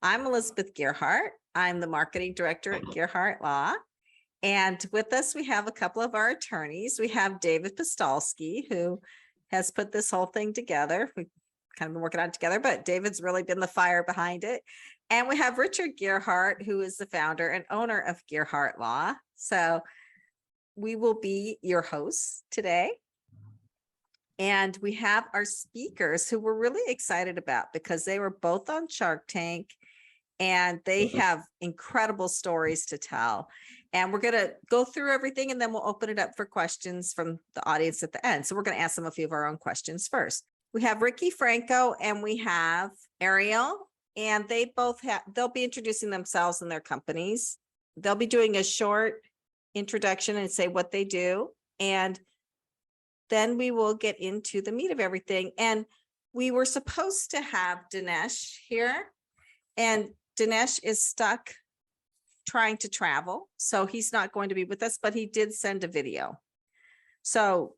I'm Elizabeth Gearhart. I'm the marketing director at Gearhart Law. And with us, we have a couple of our attorneys. We have David Postolsky, who has put this whole thing together. We've kind of been working on it together, but David's really been the fire behind it. And we have Richard Gearhart, who is the founder and owner of Gearhart Law. So we will be your hosts today. And we have our speakers who we're really excited about because they were both on Shark Tank and they have incredible stories to tell. And we're going to go through everything and then we'll open it up for questions from the audience at the end. So we're going to ask them a few of our own questions first. We have Ricky Franco and we have Ariel, and they both they'll be introducing themselves and their companies. They'll be doing a short introduction and say what they do. And then we will get into the meat of everything. And we were supposed to have Dinesh here, and Dinesh is stuck trying to travel, so he's not going to be with us, but he did send a video. So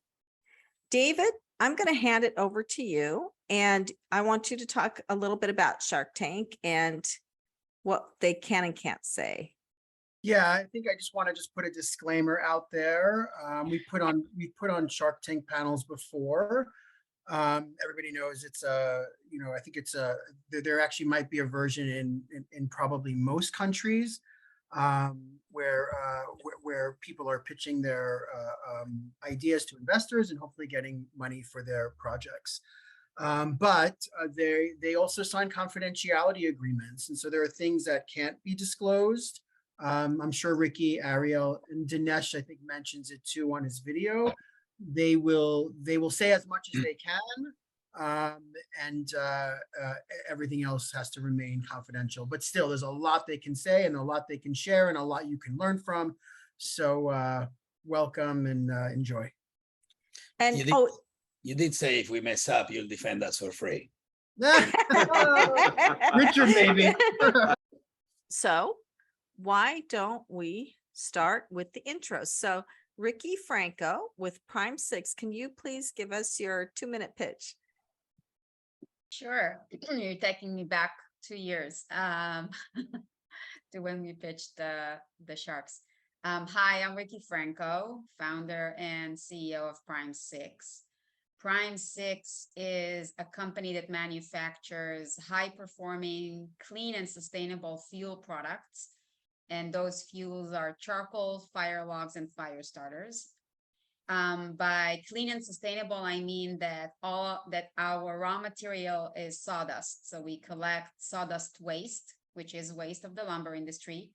David, I'm going to hand it over to you, and I want you to talk a little bit about Shark Tank and what they can and can't say. Yeah, I think I just want to put a disclaimer out there. We've put on Shark Tank panels before. Everybody knows it's I think it's there actually might be a version in probably most countries where people are pitching their ideas to investors and hopefully getting money for their projects. But they also sign confidentiality agreements, and so there are things that can't be disclosed. I'm sure Ricky, Ariel, and Dinesh, I think, mentions it too on his video. They will say as much as they can, and everything else has to remain confidential. But still, there's a lot they can say and a lot they can share and a lot you can learn from. So welcome and enjoy. And you did say if we mess up, you'll defend us for free. Richard, maybe. So why don't we start with the intro? So Ricky Franco with Prime 6, can you please give us your 2-minute pitch? Sure. You're taking me back 2 years to when we pitched the Sharks. Hi, I'm Ricky Franco, founder and CEO of Prime 6. Prime 6 is a company that manufactures high-performing, clean and sustainable fuel products. And those fuels are charcoal, fire logs, and fire starters. By clean and sustainable, I mean that our raw material is sawdust. So we collect sawdust waste, which is waste of the lumber industry,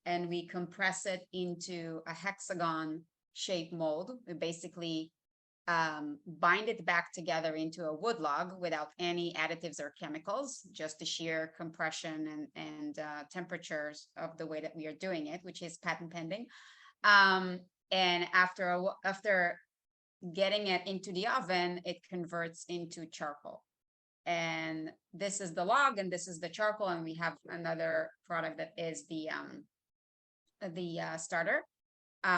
and we compress it into a hexagon shaped mold. We basically bind it back together into a wood log without any additives or chemicals, just the sheer compression and temperatures of the way that we are doing it, which is patent pending. And after getting it into the oven, it converts into charcoal. And this is the log, and this is the charcoal, and we have another product that is the starter,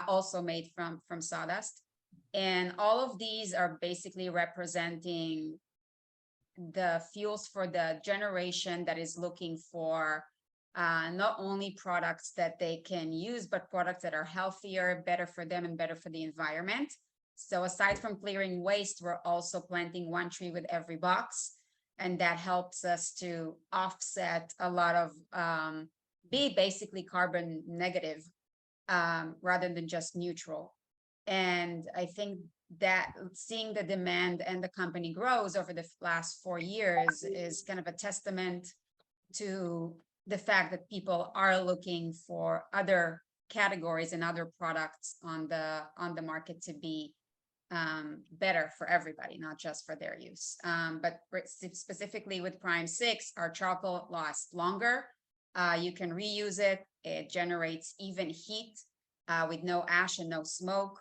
also made from sawdust. And all of these are basically representing the fuels for the generation that is looking for not only products that they can use, but products that are healthier, better for them, and better for the environment. So aside from clearing waste, we're also planting one tree with every box. And that helps us to offset a lot of, be basically carbon negative rather than just neutral. And I think that seeing the demand and the company grows over the last 4 years is kind of a testament to the fact that people are looking for other categories and other products on the market to be better for everybody, not just for their use. But specifically with Prime 6, our charcoal lasts longer. You can reuse it. It generates even heat with no ash and no smoke.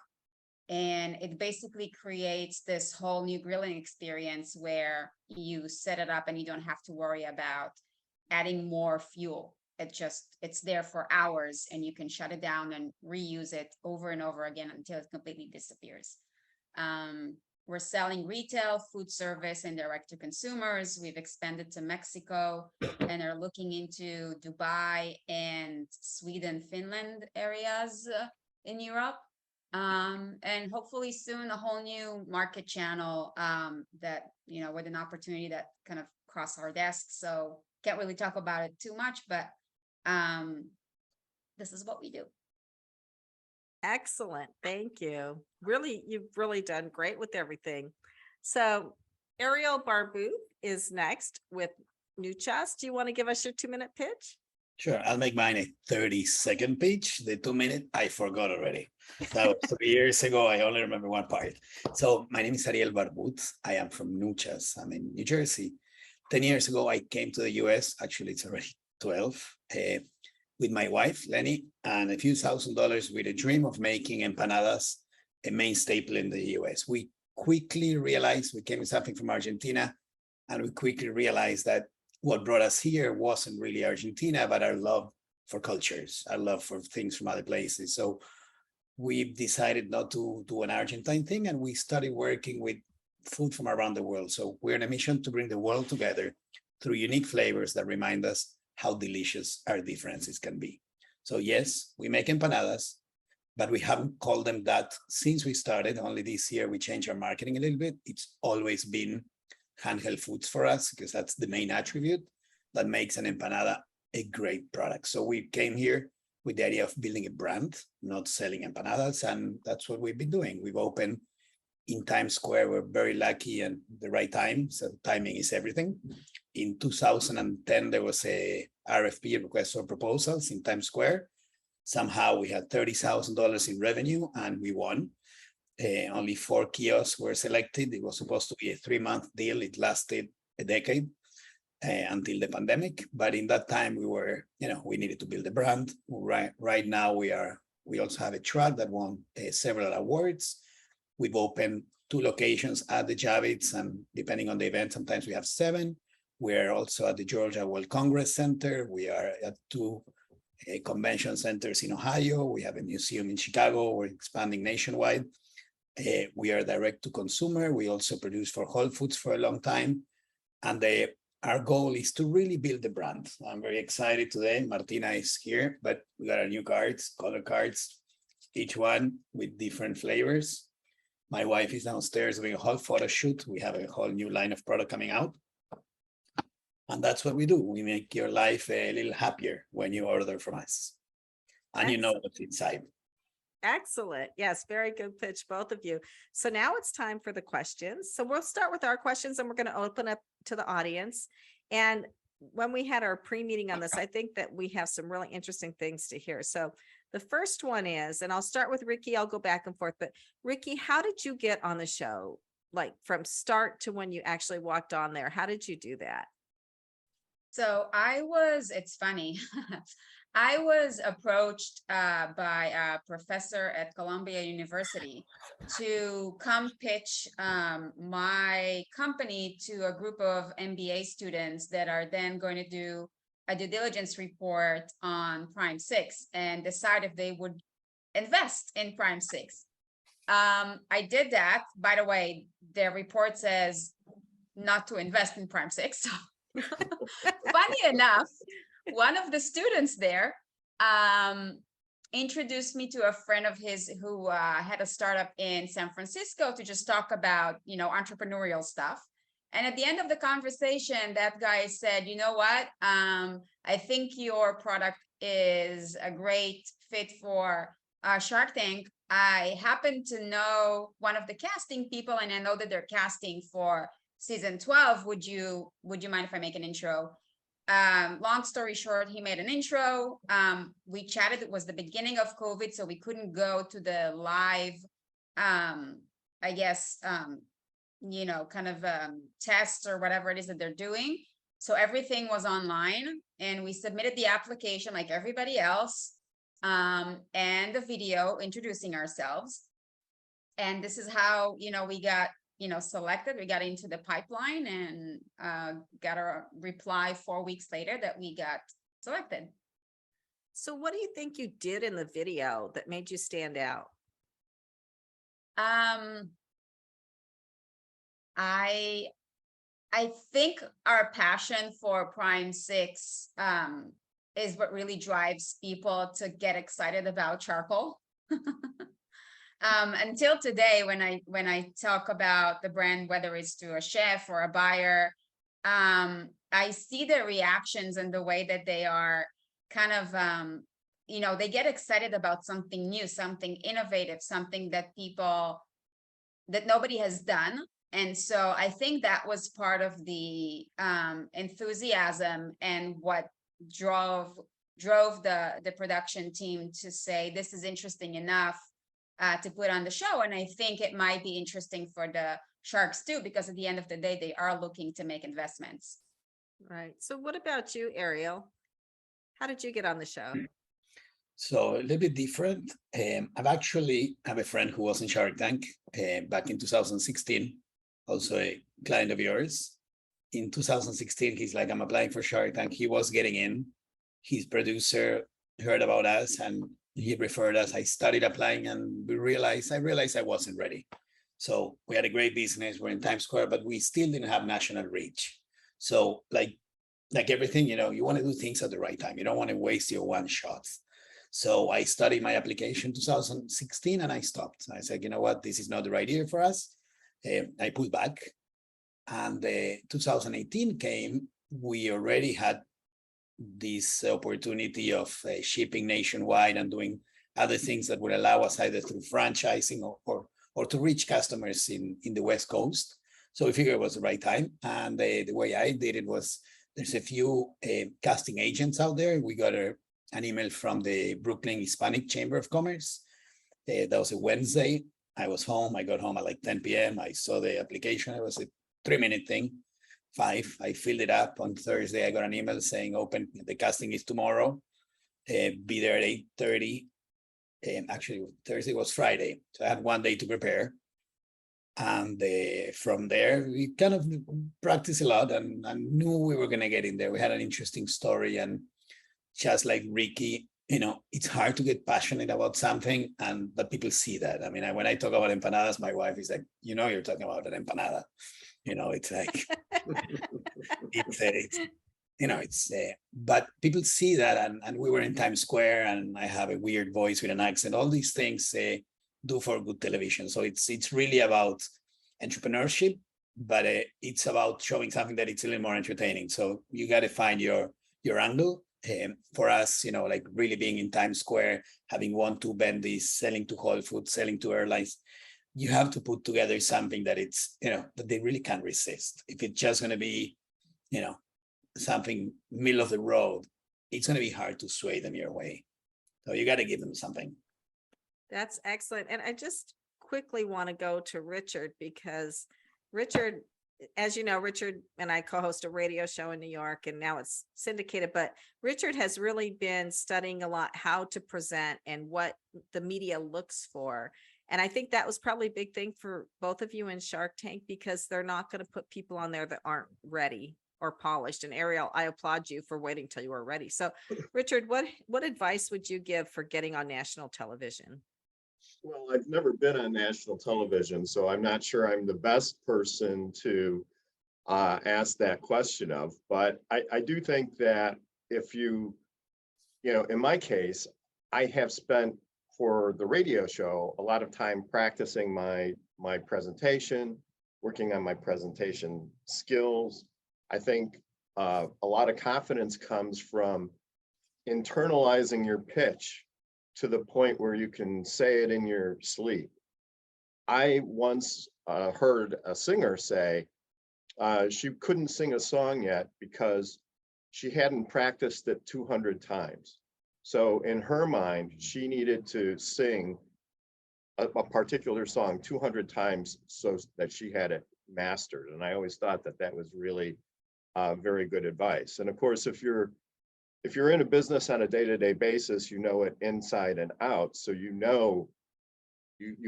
And it basically creates this whole new grilling experience where you set it up and you don't have to worry about adding more fuel. It's there for hours, and you can shut it down and reuse it over and over again until it completely disappears. we're selling retail, food service, and direct to consumers. We've expanded to Mexico and are looking into Dubai and Sweden, Finland areas in Europe. And hopefully soon a whole new market channel that, with an opportunity that kind of crossed our desks. So can't really talk about it too much, but this is what we do. Excellent. Thank you. Really, you've really done great with everything. So Ariel Barbu is next with Nuchas. Do you want to give us your 2-minute pitch? Sure, I'll make mine a 30-second pitch. The 2-minute, I forgot already. That was 3 years ago. I only remember one part. So my name is Ariel Barbut. I am from Nuchas. I'm in New Jersey. 10 years ago, I came to the US. Actually, it's already 12. With my wife, Lenny, and a few $1,000s with a dream of making empanadas a main staple in the US. We quickly realized we came with something from Argentina, and we quickly realized that what brought us here wasn't really Argentina, but our love for cultures, our love for things from other places. So we decided not to do an Argentine thing, and we started working with food from around the world. So we're on a mission to bring the world together through unique flavors that remind us how delicious our differences can be. So yes, we make empanadas, but we haven't called them that since we started. Only this year we changed our marketing a little bit. It's always been handheld foods for us because that's the main attribute that makes an empanada a great product. So we came here with the idea of building a brand, not selling empanadas, and that's what we've been doing. We've opened in Times Square. We're very lucky and the right time. So timing is everything. In 2010, there was a RFP, request for proposals, in Times Square. Somehow we had $30,000 in revenue and we won. Only 4 kiosks were selected. It was supposed to be a 3-month deal. It lasted a decade until the pandemic. But in that time, we needed to build a brand. Right now, we also have a truck that won several awards. We've opened 2 locations at the Javits, and depending on the event, sometimes we have 7. We're also at the Georgia World Congress Center. We are at 2 convention centers in Ohio. We have a museum in Chicago. We're expanding nationwide. We are direct to consumer. We also produce for Whole Foods for a long time. And our goal is to really build the brand. I'm very excited today. Martina is here, but we got our new cards, color cards, each one with different flavors. My wife is downstairs doing a whole photo shoot. We have a whole new line of product coming out. And that's what we do. We make your life a little happier when you order from us. And you know what's inside. Excellent. Yes, very good pitch, both of you. So now it's time for the questions. So we'll start with our questions and we're going to open up to the audience. And when we had our pre-meeting on this, I think that we have some really interesting things to hear. So the first one is, and I'll start with Ricky, I'll go back and forth, but Ricky, how did you get on the show? Like from start to when you actually walked on there, how did you do that? So it's funny. I was approached by a professor at Columbia University to come pitch my company to a group of MBA students that are then going to do a due diligence report on Prime 6 and decide if they would invest in Prime 6. I did that. By the way, their report says not to invest in Prime 6. So funny enough, one of the students there introduced me to a friend of his who had a startup in San Francisco to just talk about, entrepreneurial stuff. And at the end of the conversation, that guy said, you know what? I think your product is a great fit for Shark Tank. I happen to know one of the casting people, and I know that they're casting for season 12. Would you mind if I make an intro? Long story short, he made an intro. We chatted. It was the beginning of COVID, so we couldn't go to the live, tests or whatever it is that they're doing. So everything was online, and we submitted the application like everybody else, and the video introducing ourselves. And this is how, we got selected. We got into the pipeline and got a reply 4 weeks later that we got selected. So what do you think you did in the video that made you stand out? I think our passion for Prime 6 is what really drives people to get excited about charcoal. Until today, when I talk about the brand, whether it's to a chef or a buyer, I see their reactions and the way that they are kind of, they get excited about something new, something innovative, something that nobody has done. And so I think that was part of the enthusiasm and what drove the production team to say, this is interesting enough to put on the show. And I think it might be interesting for the sharks too, because at the end of the day, they are looking to make investments. Right. So what about you, Ariel? How did you get on the show? So a little bit different. I've actually have a friend who was in Shark Tank back in 2016, also a client of yours. In 2016, he's like, I'm applying for Shark Tank. He was getting in. His producer heard about us and he referred us. I started applying and I realized I wasn't ready. So we had a great business. We're in Times Square, but we still didn't have national reach. So like everything, you want to do things at the right time. You don't want to waste your one shot. So I studied my application 2016 and I stopped. I said, you know what, this is not the right year for us. I pulled back. And 2018 came, we already had this opportunity of shipping nationwide and doing other things that would allow us either through franchising or to reach customers in the West Coast. So we figured it was the right time. And the way I did it was, there's a few casting agents out there. We got an email from the Brooklyn Hispanic Chamber of Commerce. That was a Wednesday. I was home. I got home at like 10 p.m. I saw the application. It was a 3-minute thing. 5. I filled it up. On Thursday, I got an email saying, open, the casting is tomorrow. Be there at 8:30. Actually, Thursday was Friday. So I had one day to prepare. And from there, we kind of practiced a lot and knew we were going to get in there. We had an interesting story. And just like Ricky, it's hard to get passionate about something, but people see that. I mean, when I talk about empanadas, my wife is like, you're talking about an empanada. It's like, but people see that. And we were in Times Square and I have a weird voice with an accent. All these things do for good television. So it's really about entrepreneurship, but it's about showing something that it's a little more entertaining. So you got to find your angle. For us, like really being in Times Square, having 1-2 bendies, selling to Whole Foods, selling to airlines, you have to put together something that it's, that they really can't resist. If it's just going to be, something middle of the road, it's going to be hard to sway them your way. So you got to give them something. That's excellent. And I just quickly want to go to Richard, because Richard, as you know, Richard and I co-host a radio show in New York, and now it's syndicated, but Richard has really been studying a lot how to present and what the media looks for. And I think that was probably a big thing for both of you in Shark Tank, because they're not going to put people on there that aren't ready or polished. And Ariel, I applaud you for waiting till you were ready. So Richard, what advice would you give for getting on national television? Well, I've never been on national television, so I'm not sure I'm the best person to ask that question of. But I do think that if in my case, I have spent for the radio show a lot of time practicing my presentation, working on my presentation skills. I think a lot of confidence comes from internalizing your pitch to the point where you can say it in your sleep. I once heard a singer say she couldn't sing a song yet because she hadn't practiced it 200 times. So in her mind, she needed to sing a particular song 200 times so that she had it mastered. And I always thought that was really very good advice. And of course, if you're in a business on a day-to-day basis, you know it inside and out. So you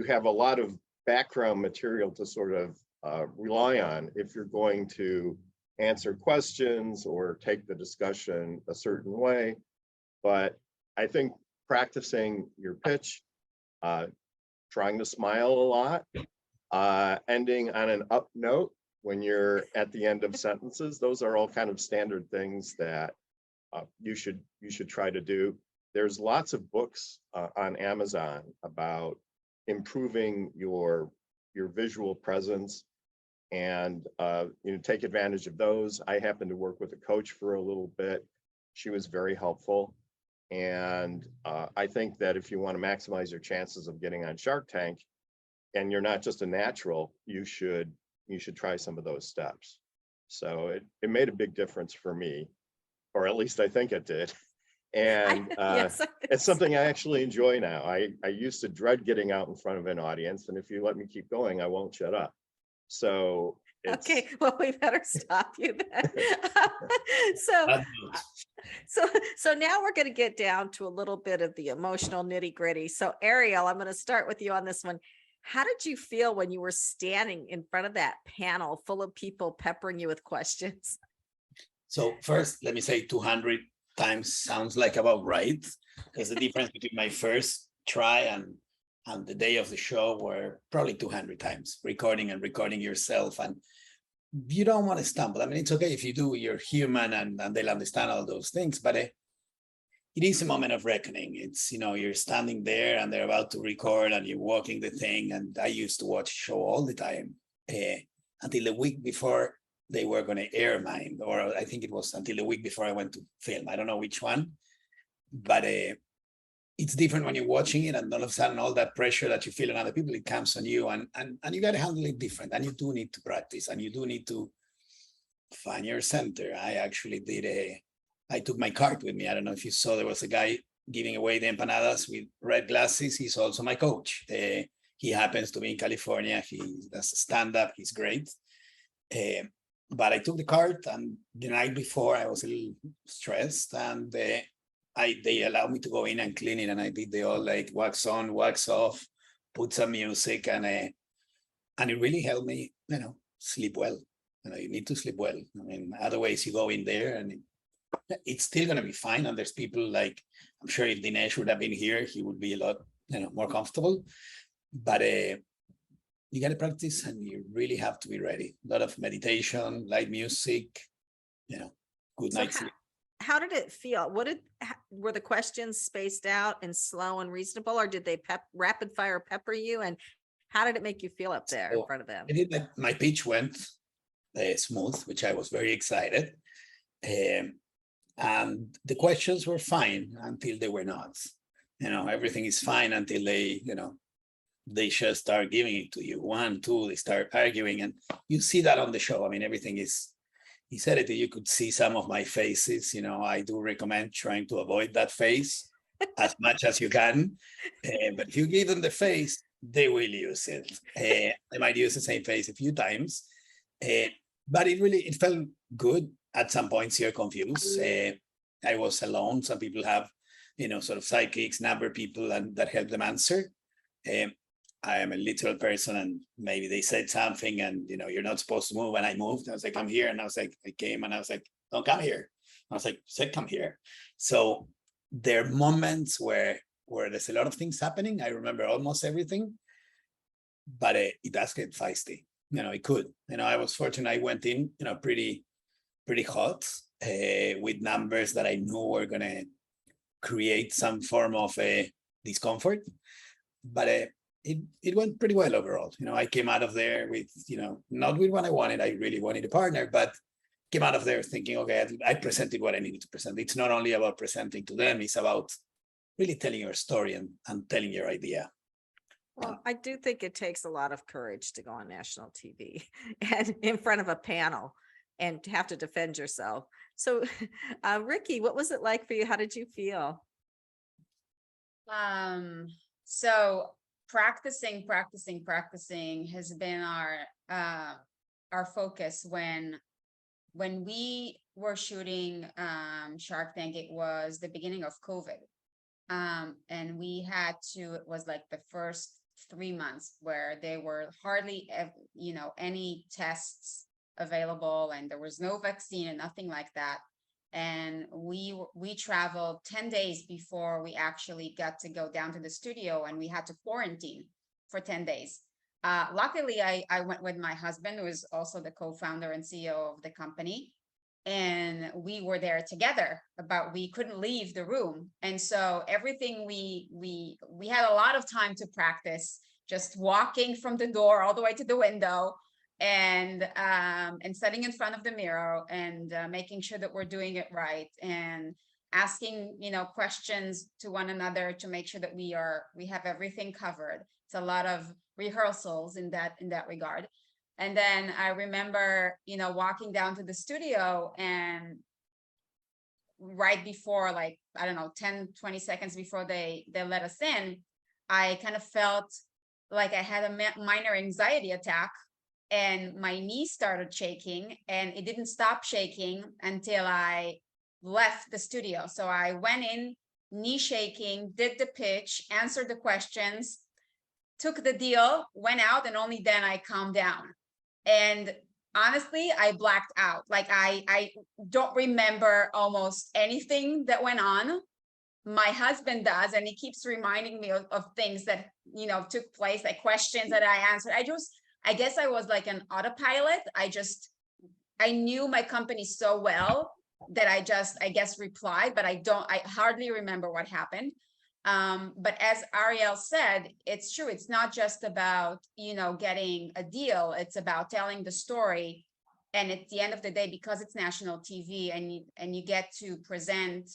have a lot of background material to sort of rely on if you're going to answer questions or take the discussion a certain way. But I think practicing your pitch, trying to smile a lot, ending on an up note when you're at the end of sentences. Those are all kind of standard things that you should try to do. There's lots of books on Amazon about improving your visual presence, and take advantage of those. I happened to work with a coach for a little bit. She was very helpful. And I think that if you want to maximize your chances of getting on Shark Tank, and you're not just a natural, you should try some of those steps. So it made a big difference for me, or at least I think it did. And Yes, it's something I actually enjoy now. I used to dread getting out in front of an audience, and if you let me keep going, I won't shut up. So it's, okay, well, we better stop you then. Bad news. So now we're going to get down to a little bit of the emotional nitty gritty. So Ariel, I'm going to start with you on this one. How did you feel when you were standing in front of that panel full of people peppering you with questions? So first, let me say 200 times sounds like about right, because the difference between my first try and the day of the show were probably 200 times recording yourself. And you don't want to stumble. I mean, it's okay if you do, you're human, and they'll understand all those things, but it is a moment of reckoning. It's, you're standing there and they're about to record and you're walking the thing. And I used to watch show all the time until the week before they were going to air mine, or I think it was until the week before I went to film. I don't know which one, but it's different when you're watching it, and all of a sudden all that pressure that you feel on other people, it comes on you, and you got to handle it different, and you do need to practice, and you do need to find your center. I actually I took my cart with me. I don't know if you saw, there was a guy giving away the empanadas with red glasses. He's also my coach. He happens to be in California. He does stand-up. He's great. But I took the cart, and the night before I was a little stressed, and they allowed me to go in and clean it, and I did the all like wax on, wax off, put some music, and it really helped me, sleep well. You need to sleep well. I mean, otherwise you go in there and it's still going to be fine. And there's people like, I'm sure if Dinesh would have been here, he would be a lot, more comfortable. But you got to practice, and you really have to be ready. A lot of meditation, light music, good So night's sleep. how did it feel? Were the questions spaced out and slow and reasonable, or did they rapid fire pepper you? And how did it make you feel up there in front of them? I did my pitch went smooth, which I was very excited. And the questions were fine until they were not. Everything is fine until they just start giving it to you. 1, 2, they start arguing, and you see that on the show. I mean, everything is, he said it, you could see some of my faces. I do recommend trying to avoid that face as much as you can. But if you give them the face, they will use it. They might use the same face a few times. But it felt good. At some points you're confused. I was alone. Some people have, sort of sidekicks, number people, and that help them answer. I am a literal person, and maybe they said something, and you're not supposed to move, and I moved. I was like, I'm here, and I was like, I came, and I was like, don't come here. I was like, said come here. So there are moments where there's a lot of things happening. I remember almost everything, but it does get feisty. It could. I was fortunate. I went in, pretty hot with numbers that I knew were gonna create some form of a discomfort, but it went pretty well overall. I came out of there with, not with what I wanted. I really wanted a partner, but came out of there thinking, okay, I presented what I needed to present. It's not only about presenting to them, it's about really telling your story and telling your idea. Well, I do think it takes a lot of courage to go on national TV and in front of a panel and to have to defend yourself. So, Ricky, what was it like for you? How did you feel? So practicing has been our focus. When we were shooting Shark Tank, it was the beginning of COVID. And we had to, it was like the first 3 months where there were hardly, any tests available, and there was no vaccine and nothing like that. And we traveled 10 days before we actually got to go down to the studio, and we had to quarantine for 10 days. luckily I went with my husband, who is also the co-founder and CEO of the company. And we were there together, but we couldn't leave the room. And so everything we had a lot of time to practice, just walking from the door all the way to the window, and sitting in front of the mirror, and making sure that we're doing it right, and asking, questions to one another to make sure that we have everything covered. It's a lot of rehearsals in that regard. And then I remember, walking down to the studio, and right before, like, I don't know, 10, 20 seconds before they let us in, I kind of felt like I had a minor anxiety attack, and my knee started shaking, and it didn't stop shaking until I left the studio. So I went in, knee shaking, did the pitch, answered the questions, took the deal, went out, and only then I calmed down. And honestly, I blacked out. Like I don't remember almost anything that went on. My husband does, and he keeps reminding me of things that, took place, like questions that I answered. I guess I was like an autopilot. I knew my company so well that I guess replied, but I hardly remember what happened. But as Ariel said, it's true. It's not just about, getting a deal. It's about telling the story. And at the end of the day, because it's national TV, and you get to present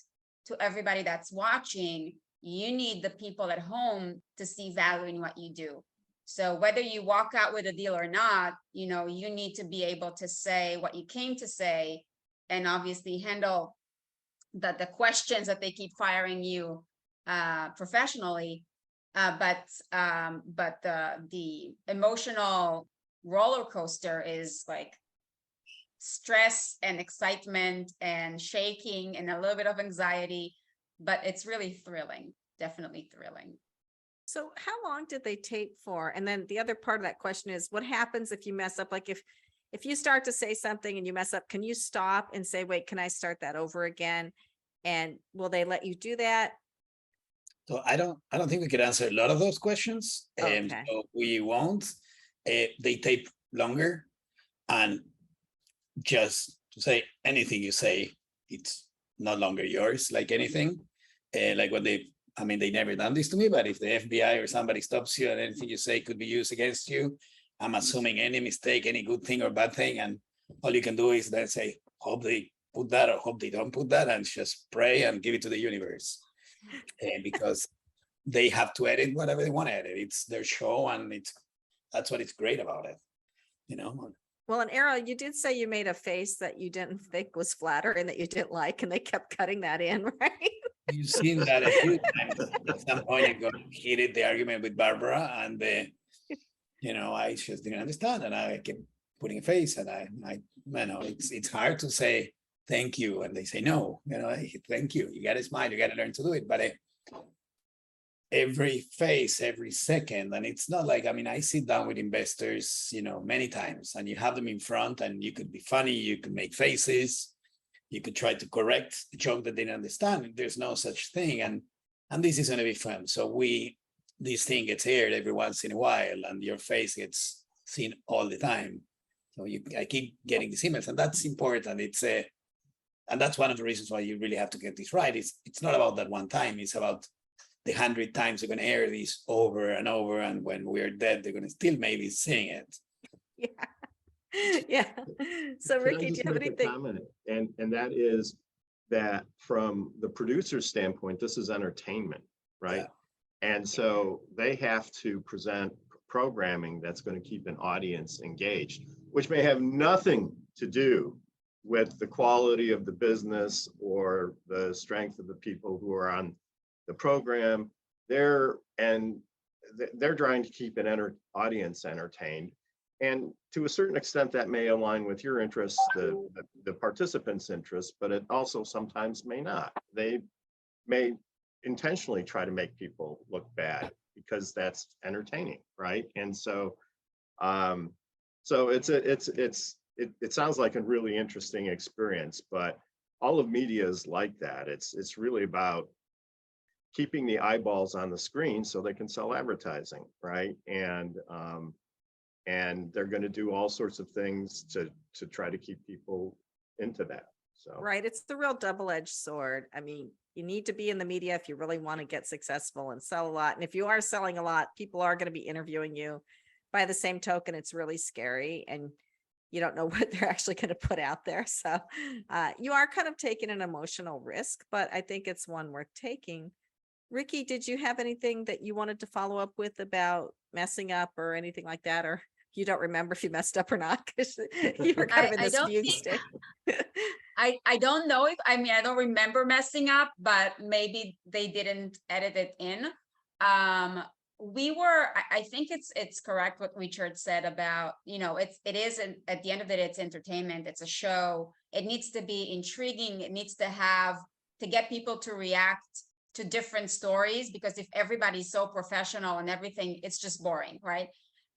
to everybody that's watching, you need the people at home to see value in what you do. So whether you walk out with a deal or not, you need to be able to say what you came to say, and obviously handle the questions that they keep firing you professionally, but the emotional roller coaster is like stress and excitement and shaking and a little bit of anxiety, but it's really thrilling, definitely thrilling. So how long did they tape for? And then the other part of that question is, what happens if you mess up? Like if you start to say something and you mess up, can you stop and say, wait, can I start that over again? And will they let you do that? So I don't think we could answer a lot of those questions. Okay. So we won't. They tape longer, and just to say anything you say, it's no longer yours, like anything. Like what they never done this to me, but if the FBI or somebody stops you and anything you say could be used against you, I'm assuming any mistake, any good thing or bad thing, and all you can do is then say, hope they put that or hope they don't put that, and just pray and give it to the universe. Because they have to edit whatever they want to edit. It's their show, and that's what is great about it, Well, and Ariel, you did say you made a face that you didn't think was flattering, that you didn't like, and they kept cutting that in, right? You've seen that a few times. At some point, I got heated the argument with Barbara, and I just didn't understand, and I kept putting a face, and I it's hard to say thank you, and they say no. Thank you. You got to smile. You got to learn to do it, but every face, every second, and it's not like I sit down with investors, many times, and you have them in front, and you could be funny, you could make faces. You could try to correct the joke that they didn't understand. There's no such thing. And this is going to be fun. So this thing gets aired every once in a while, and your face gets seen all the time. So I keep getting these emails, and that's important. And that's one of the reasons why you really have to get this right. It's not about that one time. It's about the 100 times they're going to air this over and over. And when we're dead, they're going to still maybe sing it. Yeah. Yeah. So Ricky, do you have anything? Comment? And that is that from the producer's standpoint, this is entertainment, right? Yeah. And so they have to present programming that's going to keep an audience engaged, which may have nothing to do with the quality of the business or the strength of the people who are on the program. They're trying to keep an audience entertained. And to a certain extent, that may align with your interests, the participants' interests, but it also sometimes may not. They may intentionally try to make people look bad because that's entertaining, right? And so, it sounds like a really interesting experience, but all of media is like that. It's really about keeping the eyeballs on the screen so they can sell advertising, right? And And they're going to do all sorts of things to try to keep people into that. So, Right. It's the real double-edged sword. I mean, you need to be in the media if you really want to get successful and sell a lot. And if you are selling a lot, people are going to be interviewing you. By the same token, it's really scary and you don't know what they're actually going to put out there. So you are kind of taking an emotional risk, but I think it's one worth taking. Ricky, did you have anything that you wanted to follow up with about messing up or anything like that? Or you don't remember if you messed up or not because you were kind of in I this don't fugue think- state. I don't know if, I mean, I don't remember messing up, but maybe they didn't edit it in. We were, I think it's correct what Richard said about, you know, it is at the end of the day, it's entertainment, it's a show. It needs to be intriguing. It needs to get people to react to different stories, because if everybody's so professional and everything, it's just boring, right?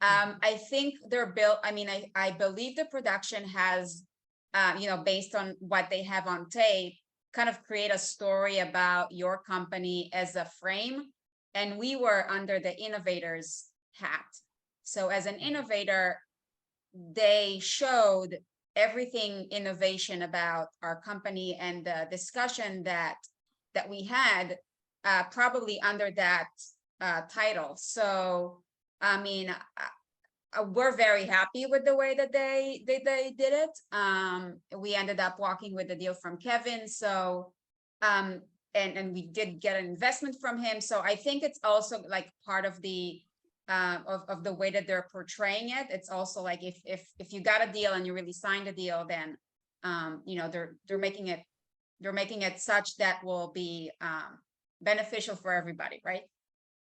I think they're built, I mean, I believe the production has, you know, based on what they have on tape, kind of create a story about your company as a frame. And we were under the innovators hat. So as an innovator, they showed everything innovation about our company and the discussion that we had probably under that title. So, I mean, we're very happy with the way that they did it. We ended up walking with the deal from Kevin. So, and we did get an investment from him. So I think it's also like part of the of the way that they're portraying it. It's also like if you got a deal and you really signed a deal, then you know, they're making it such that will be beneficial for everybody, right?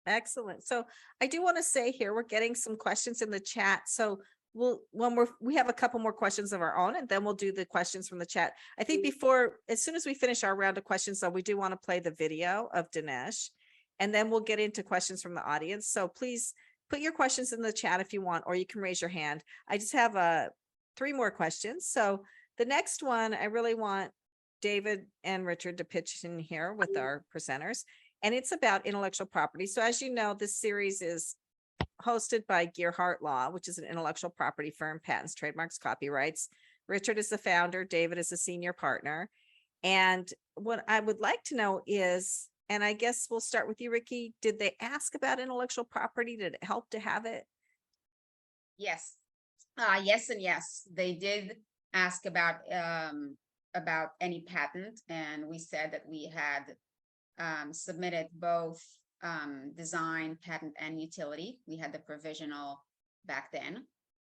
Excellent. So I do want to say here, we're getting some questions in the chat. So we have a couple more questions of our own, and then we'll do the questions from the chat. I think as soon as we finish our round of questions, though, we do want to play the video of Dinesh, and then we'll get into questions from the audience. So please put your questions in the chat if you want, or you can raise your hand. I just have 3 more questions. So the next one, I really want David and Richard to pitch in here with our presenters. And it's about intellectual property. So as you know, this series is hosted by Gearhart Law, which is an intellectual property firm, patents, trademarks, copyrights. Richard is the founder, David is a senior partner. And what I would like to know is, and I guess we'll start with you, Ricky, did they ask about intellectual property? Did it help to have it? Yes. Yes and yes. They did ask about any patent, and we said that we had submitted both design, patent, and utility. We had the provisional back then.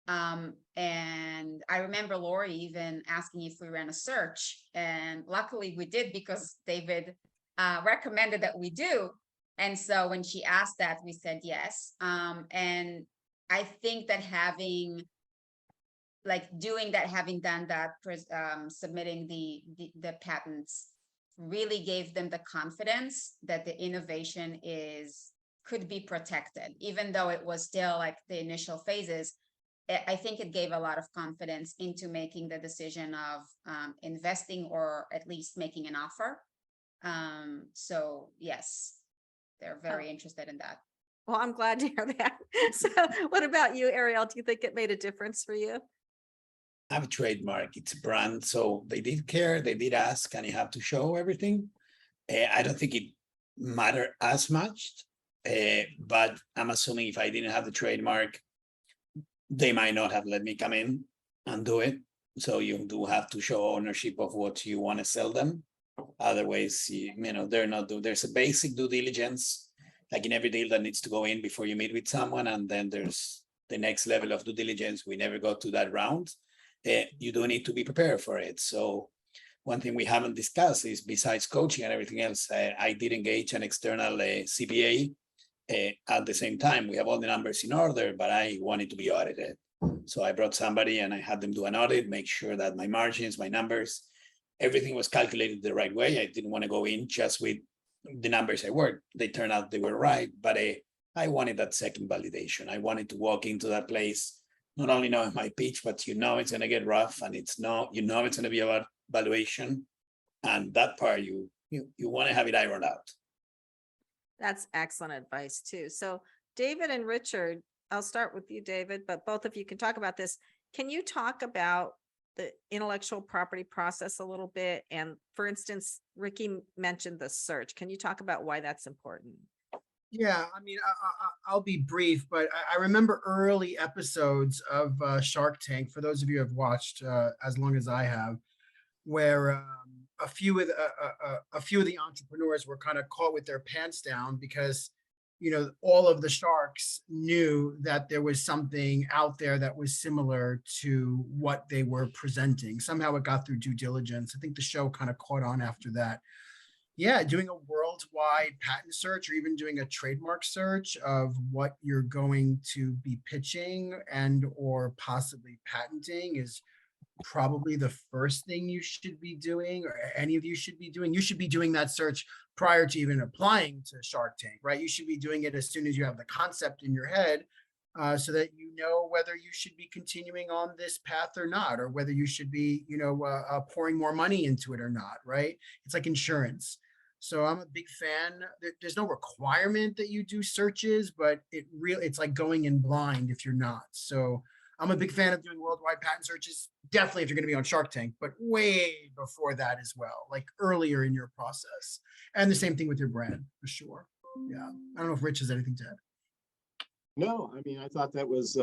And I remember Lori even asking if we ran a search, and luckily we did, because David recommended that we do. And so when she asked that, we said yes. And I think that having done that, submitting the patents, really gave them the confidence that the innovation could be protected, even though it was still like the initial phases. I think it gave a lot of confidence into making the decision of investing, or at least making an offer. So yes, they're very interested in that. Well, I'm glad to hear that. So what about you, Ariel? Do you think it made a difference for you? I have a trademark, it's a brand, so they did care, they did ask, and you have to show everything. I don't think it mattered as much, but I'm assuming if I didn't have the trademark, they might not have let me come in and do it. So you do have to show ownership of what you want to sell them. Otherwise, you know, there's a basic due diligence, like in every deal, that needs to go in before you meet with someone, and then there's the next level of due diligence. We never got to that round. You do need to be prepared for it. So one thing we haven't discussed is, besides coaching and everything else, I did engage an external CPA. At the same time, we have all the numbers in order, but I wanted to be audited. So I brought somebody and I had them do an audit, make sure that my margins, my numbers, everything was calculated the right way. I didn't want to go in just with the numbers I worked. They turned out they were right, but I wanted that second validation. I wanted to walk into that place not only knowing my pitch, but you know it's going to get rough, and it's going to be about valuation, and that part you want to have it ironed out. That's excellent advice too. So David and Richard, I'll start with you, David, but both of you can talk about this. Can you talk about the intellectual property process a little bit? And for instance, Ricky mentioned the search. Can you talk about why that's important? Yeah, I mean, I'll be brief, but I remember early episodes of Shark Tank, for those of you who have watched as long as I have, where a few of the entrepreneurs were kind of caught with their pants down because, you know, all of the sharks knew that there was something out there that was similar to what they were presenting. Somehow it got through due diligence. I think the show kind of caught on after that. Yeah, doing a worldwide patent search or even doing a trademark search of what you're going to be pitching and or possibly patenting is probably the first thing you should be doing, or any of you should be doing. You should be doing that search prior to even applying to Shark Tank, right? You should be doing it as soon as you have the concept in your head, so that you know whether you should be continuing on this path or not, or whether you should be, pouring more money into it or not, right? It's like insurance. So I'm a big fan. There's no requirement that you do searches, but it's like going in blind if you're not. So I'm a big fan of doing worldwide patent searches, definitely if you're going to be on Shark Tank, but way before that as well, like earlier in your process. And the same thing with your brand, for sure. Yeah. I don't know if Rich has anything to add. No, I mean, I thought that was,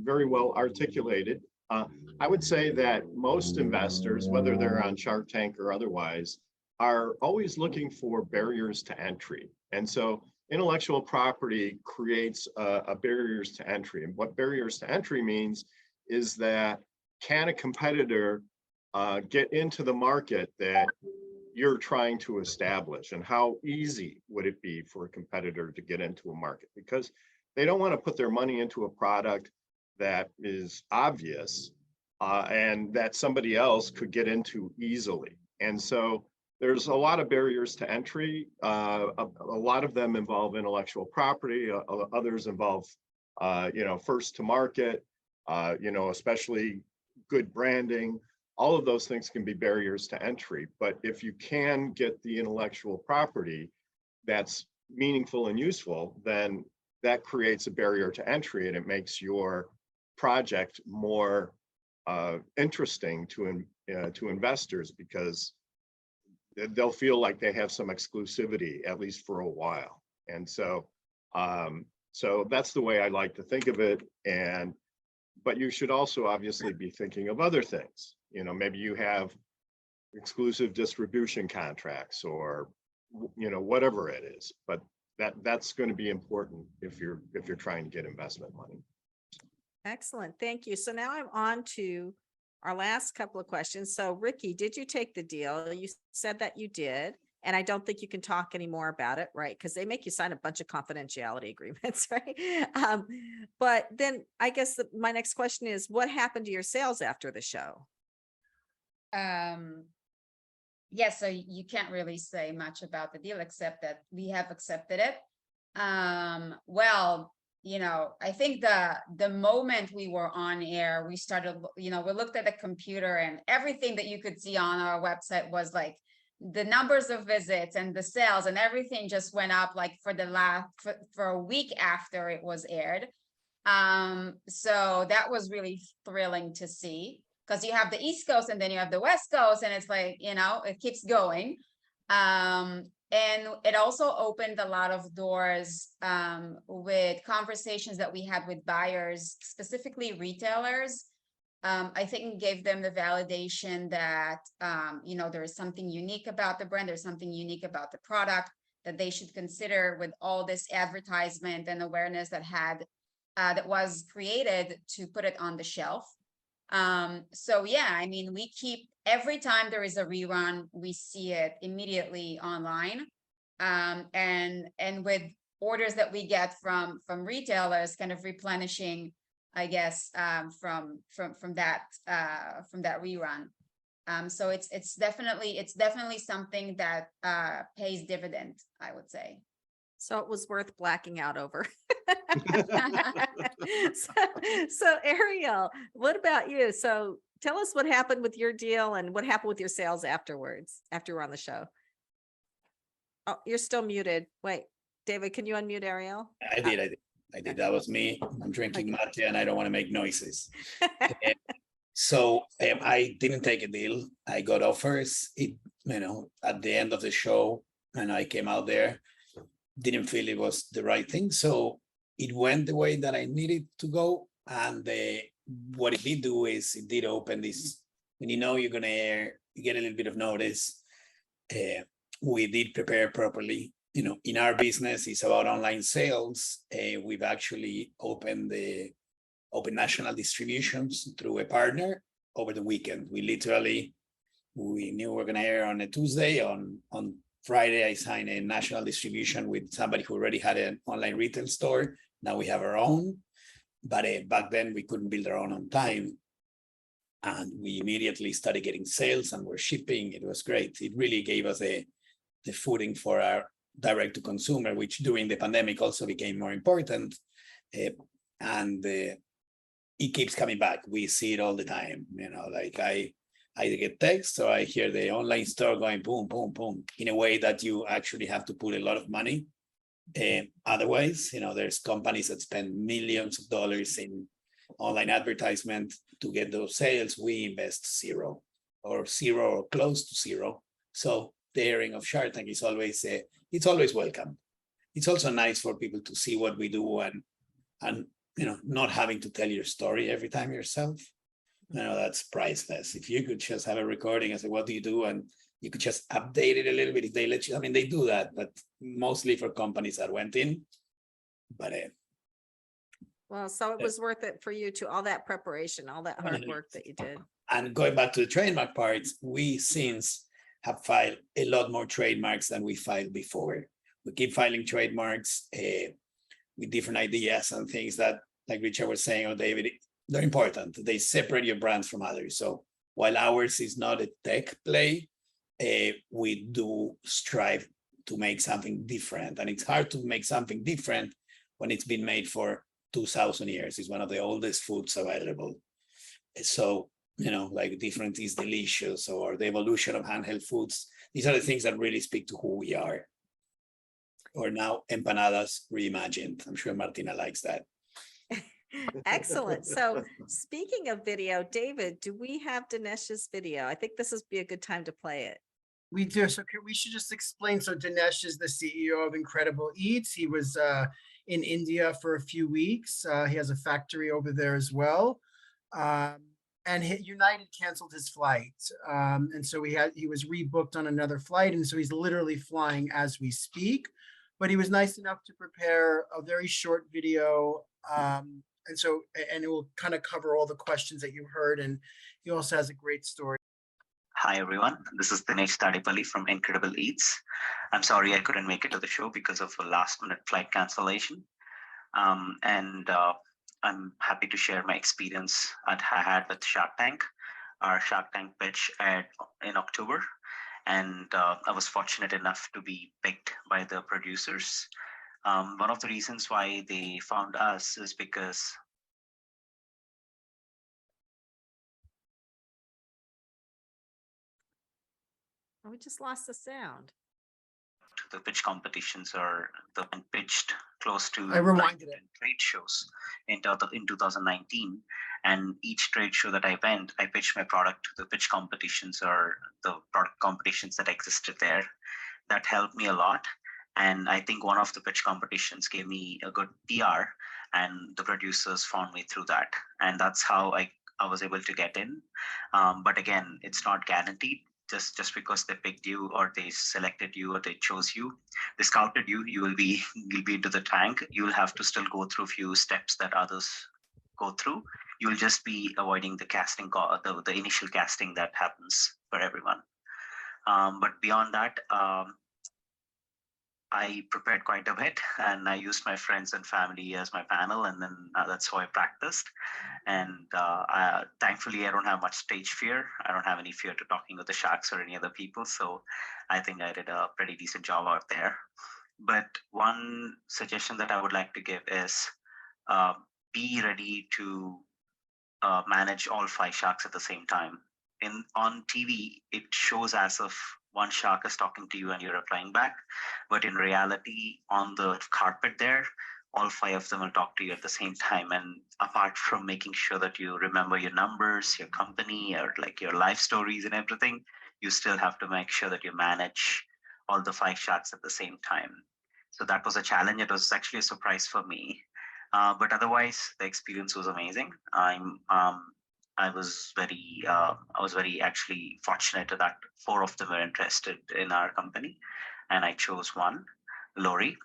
very well articulated. I would say that most investors, whether they're on Shark Tank or otherwise, are always looking for barriers to entry. And so intellectual property creates a barriers to entry. And what barriers to entry means is that can a competitor get into the market that you're trying to establish, and how easy would it be for a competitor to get into a market? Because they don't want to put their money into a product that is obvious and that somebody else could get into easily. And so there's a lot of barriers to entry. A lot of them involve intellectual property. Others involve, first to market, especially good branding. All of those things can be barriers to entry. But if you can get the intellectual property that's meaningful and useful, then that creates a barrier to entry, and it makes your project more interesting to investors, because they'll feel like they have some exclusivity, at least for a while. And so that's the way I like to think of it. But you should also obviously be thinking of other things. Maybe you have exclusive distribution contracts, or whatever it is. But that's going to be important if you're trying to get investment money. Excellent. Thank you. So now I'm on to our last couple of questions. So Ricky, did you take the deal? You said that you did, and I don't think you can talk anymore about it, right? Because they make you sign a bunch of confidentiality agreements, right? But then I guess my next question is, what happened to your sales after the show? Yeah, so you can't really say much about the deal except that we have accepted it. Well, I think the moment we were on air, we started, we looked at the computer, and everything that you could see on our website was like the numbers of visits and the sales, and everything just went up like for a week after it was aired. So that was really thrilling to see, because you have the East Coast and then you have the West Coast, and it's like, it keeps going. And it also opened a lot of doors with conversations that we had with buyers, specifically retailers. I think it gave them the validation that, there is something unique about the brand, there's something unique about the product that they should consider with all this advertisement and awareness that was created to put it on the shelf. So yeah, I mean, we keep, every time there is a rerun, we see it immediately online. And with orders that we get from retailers kind of replenishing, I guess, from that rerun. So it's definitely something that pays dividend, I would say. So it was worth blacking out over. So Ariel, what about you? So tell us what happened with your deal and what happened with your sales afterwards, after you were on the show. Oh, you're still muted. Wait, David, can you unmute Ariel? I did. I did. That was me. I'm drinking mate and I don't want to make noises. So I didn't take a deal. I got offers. At the end of the show, and I came out there, didn't feel it was the right thing. So it went the way that I needed to go. And what it did do is it did open this, when you're going to air, you get a little bit of notice. We did prepare properly. In our business, it's about online sales. We've actually opened national distributions through a partner over the weekend. We knew we were going to air on a Tuesday. On Friday, I signed a national distribution with somebody who already had an online retail store. Now we have our own, but back then we couldn't build our own on time. And we immediately started getting sales and we're shipping. It was great. It really gave us the footing for our direct to consumer, which during the pandemic also became more important. And it keeps coming back. We see it all the time. Like I get texts or I hear the online store going boom, boom, boom, in a way that you actually have to put a lot of money. Otherwise, there's companies that spend millions of dollars in online advertisement to get those sales. We invest zero or close to zero. So the airing of Shark Tank is always welcome. It's also nice for people to see what we do and not having to tell your story every time yourself. That's priceless. If you could just have a recording and say, what do you do? And you could just update it a little bit if they let you. They do that, but mostly for companies that went in. But well, so it was worth it for you to all that preparation, all that hard work that you did. And going back to the trademark parts, we since have filed a lot more trademarks than we filed before. We keep filing trademarks with different ideas and things that, like Richard was saying, or David, they're important. They separate your brands from others. So while ours is not a tech play, we do strive to make something different. And it's hard to make something different when it's been made for 2,000 years. It's one of the oldest foods available. So, like different is delicious, or the evolution of handheld foods. These are the things that really speak to who we are. Or now empanadas reimagined. I'm sure Martina likes that. Excellent. So speaking of video, David, do we have Dinesh's video? I think this would be a good time to play it. We do. So we should just explain. So Dinesh is the CEO of Incredible Eats. He was in India for a few weeks. He has a factory over there as well. And United canceled his flight. And so he was rebooked on another flight. And so he's literally flying as we speak. But he was nice enough to prepare a very short video. And it will kind of cover all the questions that you heard. And he also has a great story. Hi, everyone. This is Dinesh Tadipalli from Incredible Eats. I'm sorry I couldn't make it to the show because of a last-minute flight cancellation. I'm happy to share my experience I had with Shark Tank. Our Shark Tank pitch in October. And I was fortunate enough to be picked by the producers. One of the reasons why they found us is because we just lost the sound. The pitch competitions are pitched close to I reminded it. trade shows in 2019. And each trade show that I went, I pitched my product to the pitch competitions or the product competitions that existed there. That helped me a lot. And I think one of the pitch competitions gave me a good PR, and the producers found me through that. And that's how I was able to get in. But again, it's not guaranteed. Just because they picked you or they selected you or they chose you, they scouted you, you'll be into the tank. You'll have to still go through a few steps that others go through. You'll just be avoiding the casting, the initial casting that happens for everyone. But beyond that, I prepared quite a bit, and I used my friends and family as my panel, and then that's how I practiced. And thankfully, I don't have much stage fear. I don't have any fear to talking with the sharks or any other people. So I think I did a pretty decent job out there. But one suggestion that I would like to give is be ready to manage all 5 sharks at the same time. On TV, it shows as if one shark is talking to you and you're replying back. But in reality, on the carpet there, all 5 of them will talk to you at the same time. And apart from making sure that you remember your numbers, your company, or like your life stories and everything, you still have to make sure that you manage all the 5 sharks at the same time. So that was a challenge. It was actually a surprise for me. But otherwise, the experience was amazing. I was very actually fortunate that 4 of them were interested in our company, and I chose one, Lori.